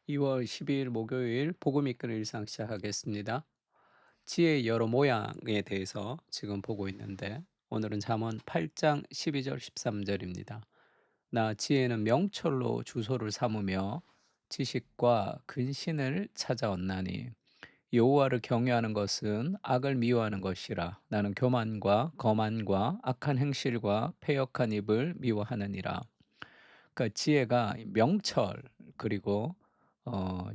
2월 12일 목요일 복음 이끄는 일상 시작하겠습니다. 지혜의 여러 모양에 대해서 지금 보고 있는데 오늘은 잠언 8장 12절 13절입니다. 나 지혜는 명철로 주소를 삼으며 지식과 근신을 찾아왔나니 여호와를 경외하는 것은 악을 미워하는 것이라. 나는 교만과 거만과 악한 행실과 패역한 입을 미워하느니라. 그러니까 지혜가 명철 그리고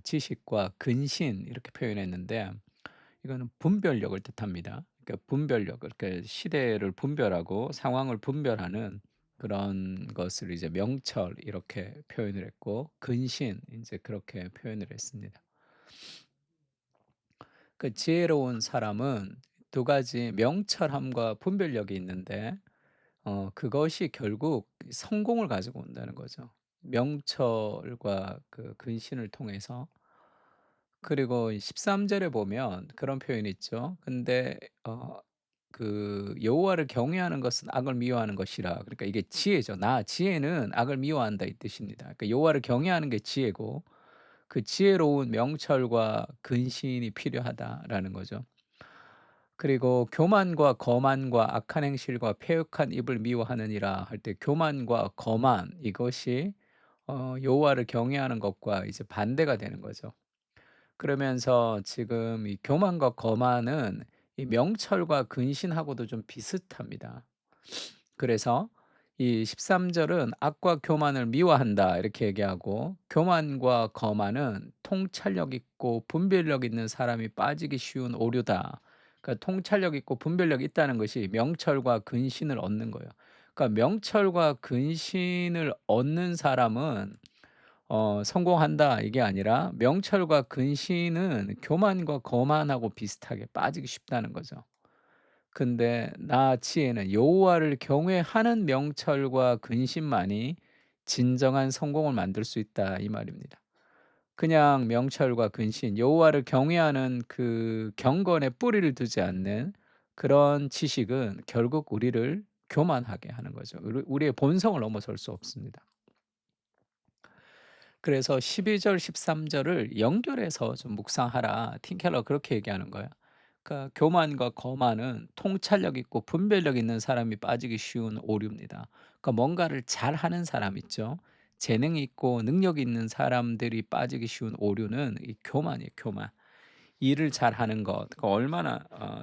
지식과 근신 이렇게 표현했는데 이거는 분별력을 뜻합니다. 그러니까 분별력, 그러니까 시대를 분별하고 상황을 분별하는 그런 것을 이제 명철 이렇게 표현을 했고 근신 이제 그렇게 표현을 했습니다. 그 지혜로운 사람은 두 가지 명철함과 분별력이 있는데 그것이 결국 성공을 가지고 온다는 거죠. 명철과 그 근신을 통해서. 그리고 13 절에 보면 그런 표현이 있죠. 근데 그 "여호와를 경외하는 것은 악을 미워하는 것이라." 그러니까 이게 지혜죠. 지혜는 악을 미워한다 이 뜻입니다. 그러니까 여호와를 경외하는 게 지혜고 그 지혜로운 명철과 근신이 필요하다라는 거죠. 그리고 교만과 거만과 악한 행실과 패역한 입을 미워하느니라 할 때 교만과 거만 이것이 여호와를 경외하는 것과 이제 반대가 되는 거죠. 그러면서 지금 이 교만과 거만은 이 명철과 근신하고도 좀 비슷합니다. 그래서 이 13 절은 "악과 교만을 미워한다." 이렇게 얘기하고 "교만과 거만은 통찰력 있고 분별력 있는 사람이 빠지기 쉬운 오류다." 그러니까 통찰력 있고 분별력 있다는 것이 명철과 근신을 얻는 거예요. 그러니까 명철과 근신을 얻는 사람은 성공한다 이게 아니라 명철과 근신은 교만과 거만하고 비슷하게 빠지기 쉽다는 거죠. 근데 지혜는 여호와를 경외하는 명철과 근신만이 진정한 성공을 만들 수 있다 이 말입니다. 그냥 명철과 근신, 여호와를 경외하는 그 경건에 뿌리를 두지 않는 그런 지식은 결국 우리를 교만하게 하는 거죠. 우리의 본성을 넘어설 수 없습니다. 그래서 12절 13 절을 연결해서 좀 묵상하라. 팀 켈러가 그렇게 얘기하는 거야. 그러니까 교만과 거만은 통찰력 있고 분별력 있는 사람이 빠지기 쉬운 오류입니다. 그러니까 뭔가를 잘하는 사람 있죠. 재능이 있고 능력이 있는 사람들이 빠지기 쉬운 오류는 이 교만이에요, 교만. 일을 잘하는 것 얼마나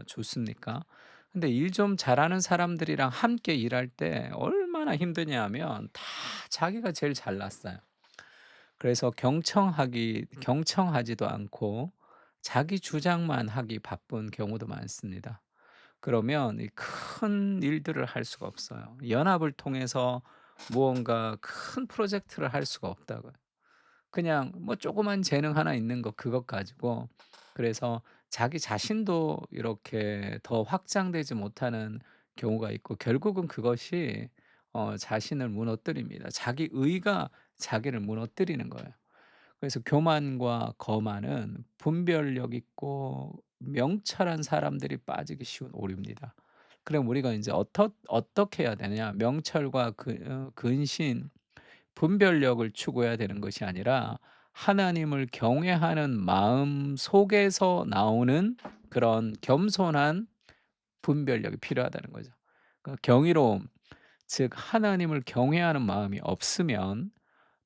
좋습니까? 근데 일 좀 잘하는 사람들이랑 함께 일할 때 얼마나 힘드냐 하면 다 자기가 제일 잘났어요. 그래서 경청하지도 않고 자기 주장만 하기 바쁜 경우도 많습니다. 그러면 이 큰 일들을 할 수가 없어요. 연합을 통해서 무언가 큰 프로젝트를 할 수가 없다고요. 그냥 뭐 조그만 재능 하나 있는 것 그것 가지고 그래서 자기 자신도 이렇게 더 확장되지 못하는 경우가 있고 결국은 그것이 자신을 무너뜨립니다. 자기 의가 자기를 무너뜨리는 거예요. 그래서 교만과 거만은 분별력 있고 명철한 사람들이 빠지기 쉬운 오류입니다. 그럼 우리가 이제 어떻게 해야 되느냐? 명철과 근신 분별력을 추구해야 되는 것이 아니라 하나님을 경외하는 마음 속에서 나오는 그런 겸손한 분별력이 필요하다는 거죠. 그러니까 경이로움, 즉 하나님을 경외하는 마음이 없으면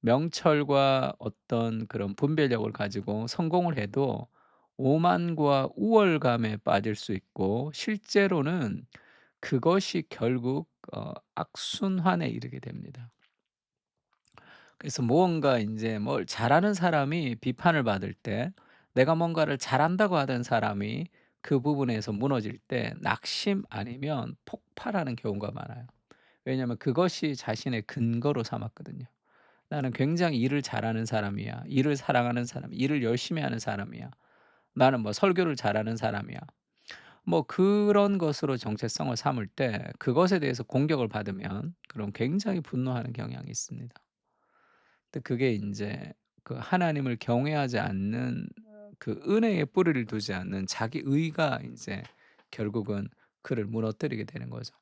명철과 어떤 그런 분별력을 가지고 성공을 해도 오만과 우월감에 빠질 수 있고 실제로는 그것이 결국 악순환에 이르게 됩니다. 그래서 무언가 인제 뭘 잘하는 사람이 비판을 받을 때 내가 뭔가를 잘한다고 하던 사람이 그 부분에서 무너질 때 낙심 아니면 폭발하는 경우가 많아요. 왜냐하면 그것이 자신의 근거로 삼았거든요. '나는 굉장히 일을 잘하는 사람이야. 일을 사랑하는 사람, 일을 열심히 하는 사람이야. 나는 뭐 설교를 잘하는 사람이야.' 뭐 그런 것으로 정체성을 삼을 때 그것에 대해서 공격을 받으면 그럼 굉장히 분노하는 경향이 있습니다. 근데 그게 인제 그 하나님을 경외하지 않는 그 은혜에 뿌리를 두지 않는 자기의가 인제 결국은 그를 무너뜨리게 되는 거죠.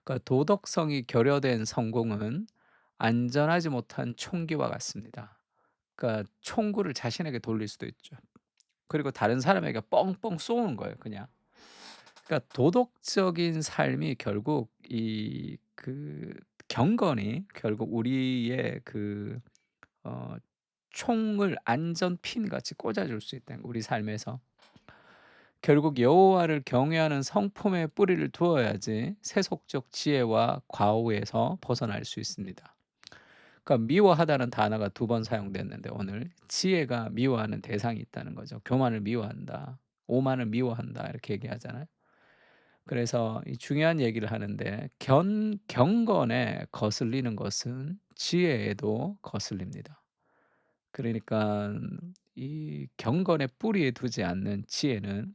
그러니까 도덕성이 결여된 성공은 안전하지 못한 총기와 같습니다. 그러니까 총구를 자신에게 돌릴 수도 있죠. 그리고 다른 사람에게 뻥뻥 쏘는 거예요 그냥. 그러니까 도덕적인 삶이 결국 경건이 결국 우리의 어 총을 안전핀같이 꽂아 줄 수 있다는 거 우리 삶에서. 결국 여호와를 경외하는 성품의 뿌리를 두어야지 세속적 지혜와 과오에서 벗어날 수 있습니다. 그러니까 미워하다는 단어가 두 번 사용됐는데 오늘 지혜가 미워하는 대상이 있다는 거죠. 교만을 미워한다. 오만을 미워한다. 이렇게 얘기하잖아요. 그래서 이 중요한 얘기를 하는데 경건에 거슬리는 것은 지혜에도 거슬립니다. 그러니까 이 경건의 뿌리에 두지 않는 지혜는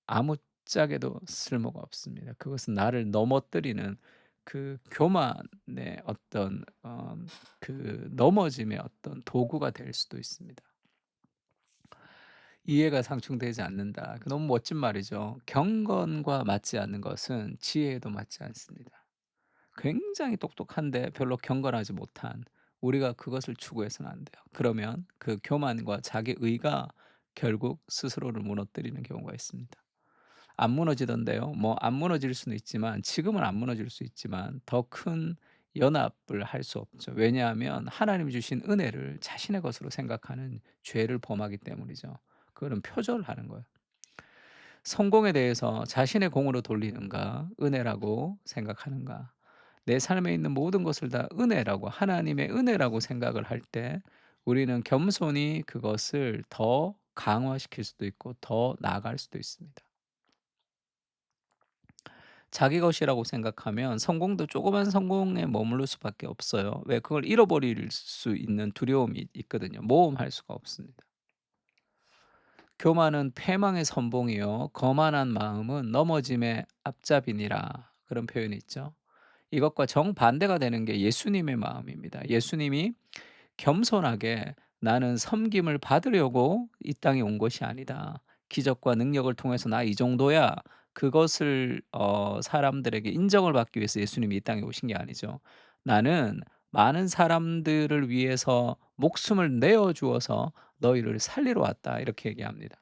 아무짝에도 쓸모가 없습니다. 그것은 나를 넘어뜨리는 그 교만의 어떤 넘어짐의 어떤 도구가 될 수도 있습니다. 이해가 상충되지 않는다. 너무 멋진 말이죠. 경건과 맞지 않는 것은 지혜에도 맞지 않습니다. 굉장히 똑똑한데 별로 경건하지 못한 우리가 그것을 추구해서는 안 돼요. 그러면 그 교만과 자기 의가 결국 스스로를 무너뜨리는 경우가 있습니다. 안 무너지던데요. 뭐 안 무너질 수는 있지만 지금은 안 무너질 수 있지만 더 큰 연합을 할 수 없죠. 왜냐하면 하나님이 주신 은혜를 자신의 것으로 생각하는 죄를 범하기 때문이죠. 그거는 표절하는 거예요. 성공에 대해서 자신의 공으로 돌리는가 은혜라고 생각하는가. 내 삶에 있는 모든 것을 다 은혜라고 하나님의 은혜라고 생각을 할 때 우리는 겸손히 그것을 더 강화시킬 수도 있고 더 나아갈 수도 있습니다. 자기 것이라고 생각하면 성공도 조그만 성공에 머무를 수밖에 없어요. 왜? 그걸 잃어버릴 수 있는 두려움이 있거든요. 모험할 수가 없습니다. 교만은 패망의 선봉이요 거만한 마음은 넘어짐의 앞잡이니라. 그런 표현이 있죠. 이것과 정반대가 되는 게 예수님의 마음입니다. 예수님이 겸손하게 '나는 섬김을 받으려고 이 땅에 온 것이 아니다. 기적과 능력을 통해서 나 이 정도야.' 그것을 사람들에게 인정을 받기 위해서 예수님이 이 땅에 오신 게 아니죠. '나는 많은 사람들을 위해서 목숨을 내어 주어서 너희를 살리러 왔다.' 이렇게 얘기합니다.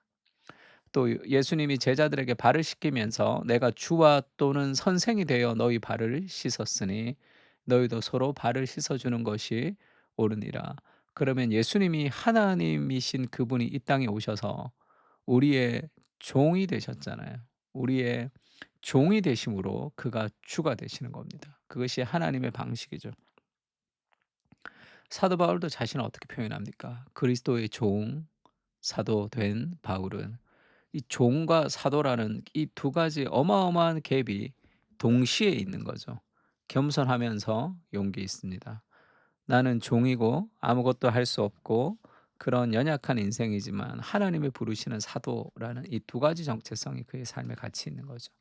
또 예수님이 제자들에게 발을 씻기면서 "내가 주와 또는 선생이 되어 너희 발을 씻었으니 너희도 서로 발을 씻어 주는 것이 옳으니라." 그러면 예수님이 하나님이신 그분이 이 땅에 오셔서 우리의 종이 되셨잖아요. 우리의 종이 되심으로 그가 주가 되시는 겁니다. 그것이 하나님의 방식이죠. 사도 바울도 자신을 어떻게 표현합니까? 그리스도의 종, 사도 된 바울은 이 종과 사도라는 이 두 가지 어마어마한 갭이 동시에 있는 거죠. 겸손하면서 용기 있습니다. 나는 종이고 아무것도 할 수 없고 그런 연약한 인생이지만 하나님이 부르시는 사도라는 이 두 가지 정체성이 그의 삶에 같이 있는 거죠.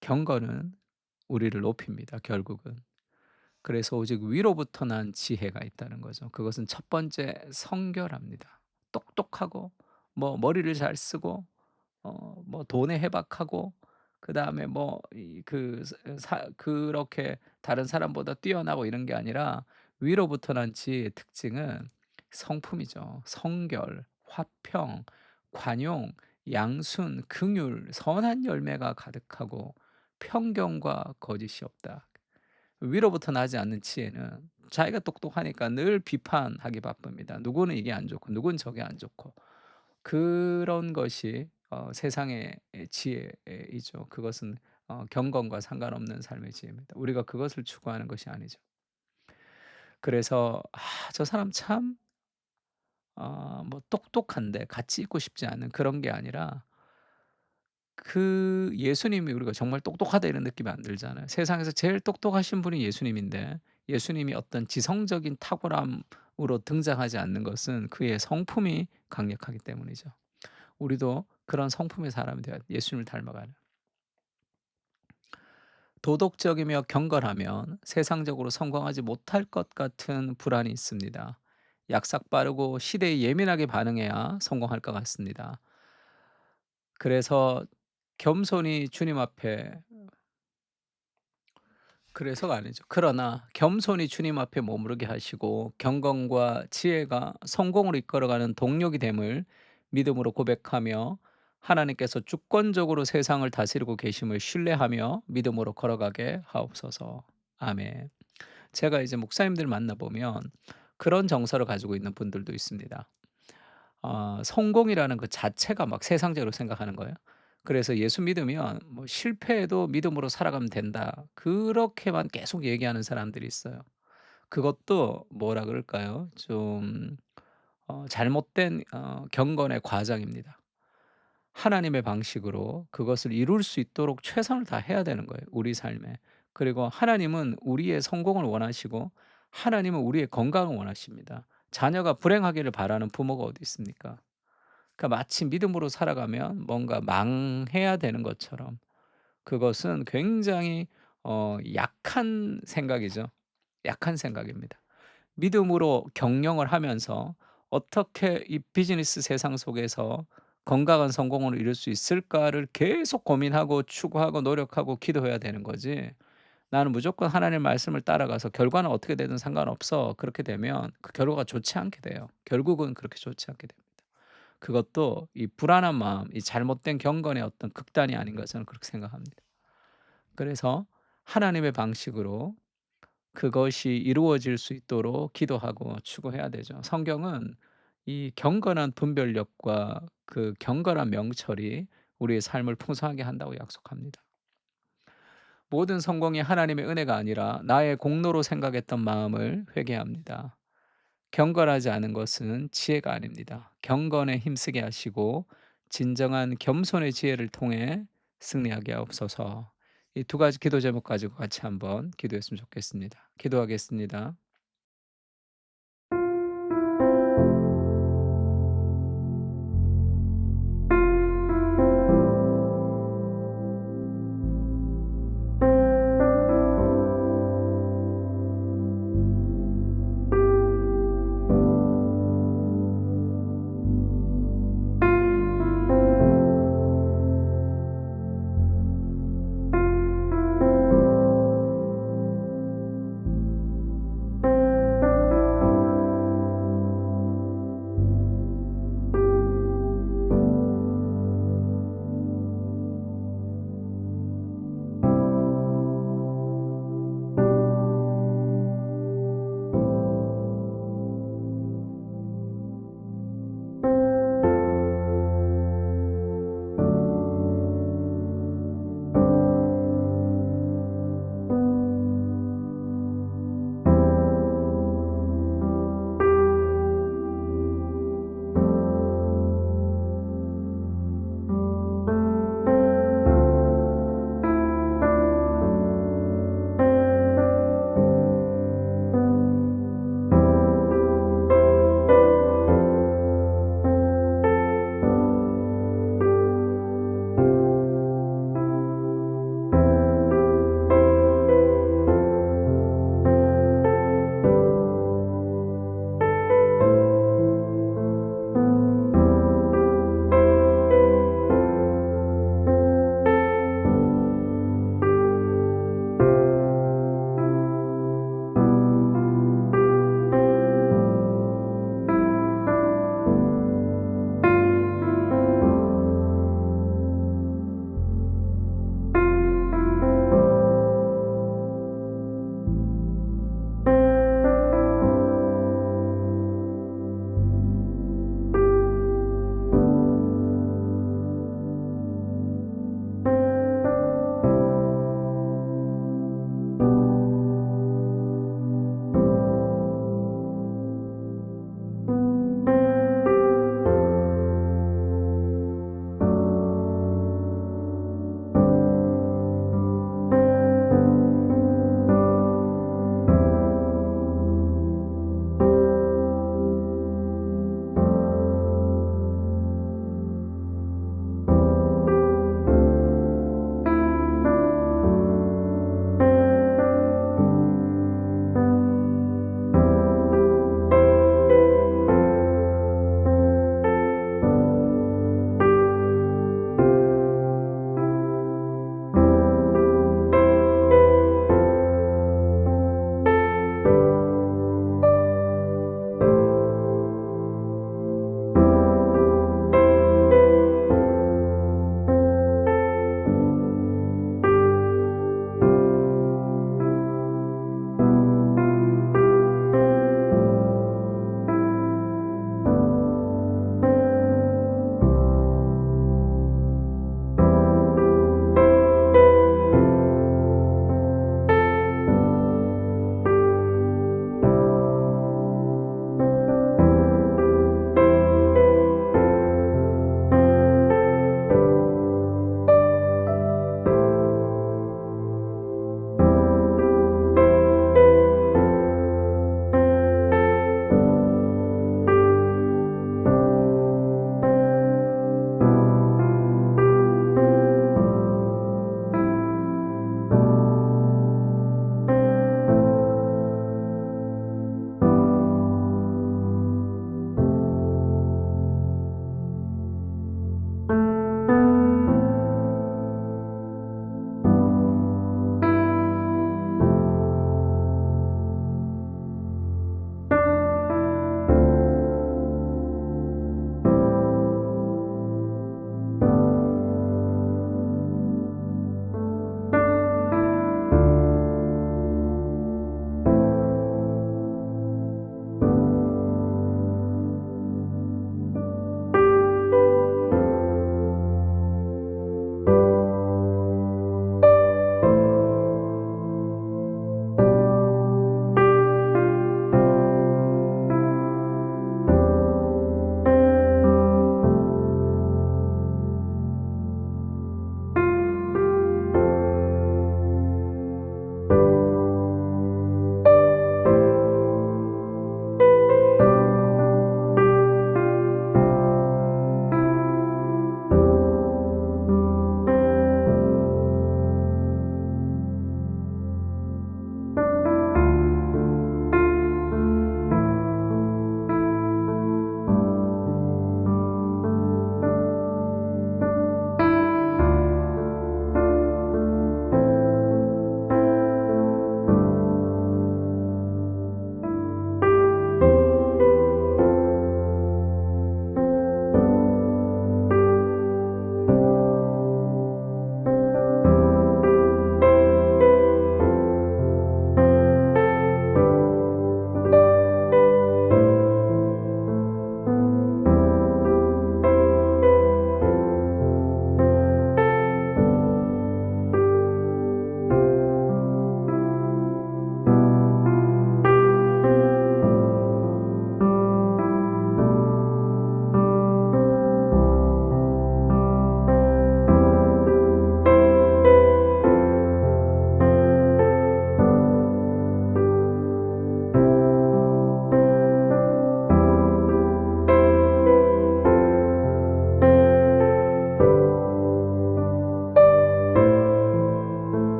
경건은 우리를 높입니다, 결국은. 그래서 오직 위로부터 난 지혜가 있다는 거죠. 그것은 첫 번째 성결합니다. 똑똑하고 뭐 머리를 잘 쓰고 뭐 돈에 해박하고 그다음에 뭐 그렇게 다른 사람보다 뛰어나고 이런 게 아니라 위로부터 난 지혜의 특징은 성품이죠. 성결, 화평, 관용, 양순, 긍휼, 선한 열매가 가득하고 편견과 거짓이 없다. 위로부터 나지 않는 지혜는 자기가 똑똑하니까 늘 비판하기 바쁩니다. 누구는 이게 안 좋고 누구는 저게 안 좋고. 그런 것이 세상의 지혜이죠. 그것은 경건과 상관없는 삶의 지혜입니다. 우리가 그것을 추구하는 것이 아니죠. 그래서 '아 저 사람 참 뭐 똑똑한데 같이 있고 싶지 않은.' 그런 게 아니라 예수님이 우리가 '정말 똑똑하다.' 이런 느낌이 안 들잖아요. 세상에서 제일 똑똑하신 분이 예수님인데 예수님이 어떤 지성적인 탁월함으로 등장하지 않는 것은 그의 성품이 강력하기 때문이죠. 우리도 그런 성품의 사람이 되어야 예수님을 닮아가는. 도덕적이며 경건하면 세상적으로 성공하지 못할 것 같은 불안이 있습니다. 약삭 빠르고 시대에 예민하게 반응해야 성공할 것 같습니다. 그래서 겸손히 주님 앞에 그래서가 아니죠. 그러나 겸손히 주님 앞에 머무르게 하시고 경건과 지혜가 성공으로 이끌어가는 동력이 됨을 믿음으로 고백하며 하나님께서 주권적으로 세상을 다스리고 계심을 신뢰하며 믿음으로 걸어가게 하옵소서. 아멘. 제가 이제 목사님들 만나 보면 그런 정서를 가지고 있는 분들도 있습니다. 성공이라는 그 자체가 막 세상적으로 생각하는 거예요. 그래서 예수 믿으면 뭐 "실패해도 믿음으로 살아가면 된다." 그렇게만 계속 얘기하는 사람들이 있어요. 그것도 뭐라 그럴까요? 좀 잘못된 경건의 과장입니다. 하나님의 방식으로 그것을 이룰 수 있도록 최선을 다해야 되는 거예요, 우리 삶에. 그리고 하나님은 우리의 성공을 원하시고 하나님은 우리의 건강을 원하십니다. 자녀가 불행하기를 바라는 부모가 어디 있습니까? 그러니까 마치 믿음으로 살아가면 뭔가 망해야 되는 것처럼, 그것은 굉장히 약한 생각이죠. 약한 생각입니다. 믿음으로 경영을 하면서 어떻게 이 비즈니스 세상 속에서 건강한 성공을 이룰 수 있을까를 계속 고민하고 추구하고 노력하고 기도해야 되는 거지, '나는 무조건 하나님의 말씀을 따라가서 결과는 어떻게 되든 상관없어.' 그렇게 되면 그 결과가 좋지 않게 돼요. 결국은 그렇게 좋지 않게 됩니다. 그것도 이 불안한 마음, 이 잘못된 경건의 어떤 극단이 아닌가 저는 그렇게 생각합니다. 그래서 하나님의 방식으로 그것이 이루어질 수 있도록 기도하고 추구해야 되죠. 성경은 이 경건한 분별력과 그 경건한 명철이 우리의 삶을 풍성하게 한다고 약속합니다. 모든 성공이 하나님의 은혜가 아니라 나의 공로로 생각했던 마음을 회개합니다. 경건하지 않은 것은 지혜가 아닙니다. 경건에 힘쓰게 하시고 진정한 겸손의 지혜를 통해 승리하게 하옵소서. 이 두 가지 기도 제목 가지고 같이 한번 기도했으면 좋겠습니다. 기도하겠습니다.